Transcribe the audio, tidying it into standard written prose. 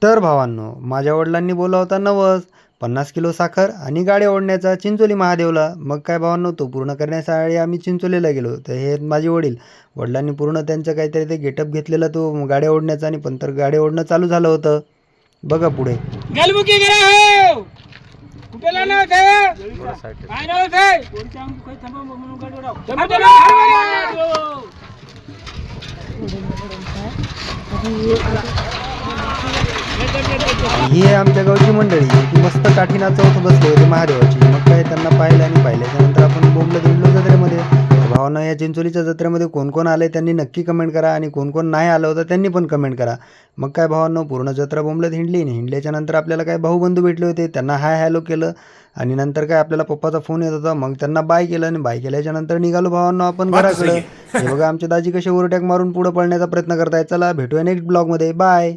तर भावांनो, माझ्या वडिलांनी बोलला होता नवस, 50 किलो साखर आणि गाड्या ओढण्याचा चिंचोली महादेवला. मग काय भावांनो, तो पूर्ण करण्यासाठी आम्ही चिंचोलीला गेलो. तर हे आहेत माझे वडील. वडिलांनी पूर्ण त्यांचं काहीतरी ते गेटअप घेतलेला तो गाड्या ओढण्याचा आणि पण तर गाड्या ओढणं चालू झालं होतं. बघा पुढे. गलमुखी करा हो कुठला नाव आहे काय नाव आहे कोणत्या काही थांबा म्हणून गाडी ही आहे आमच्या गावची मंडळी की मस्त काठी नाचवत बसले होते महादेवाची. मग काय त्यांना पाहिलं आणि पाहिल्याच्या नंतर आपण बोंबलं दिंडलो जत्रेमध्ये. भावांनो, या चिंचोलीच्या जत्रेमध्ये कोण कोण आले त्यांनी नक्की कमेंट करा आणि कोण कोण नाही आलं होतं त्यांनी पण कमेंट करा. मग काय भावांनो, पूर्ण जत्रा बोंबलत हिंडली आणि हिंडल्याच्या नंतर आपल्याला काय भाऊबंधू भेटले होते. त्यांना हाय हॅलो केलं आणि नंतर काय आपल्याला पप्पाचा फोन येत होता. मग त्यांना बाय केलं आणि बाय केल्याच्या नंतर निघालो भावांनो आपण घराकडे. हे बघा आमचे दाजी कसे ओव्हरटॅक मारून पुढे पळण्याचा प्रयत्न करतायत. चला भेटूया नेक्स्ट ब्लॉगमध्ये. बाय.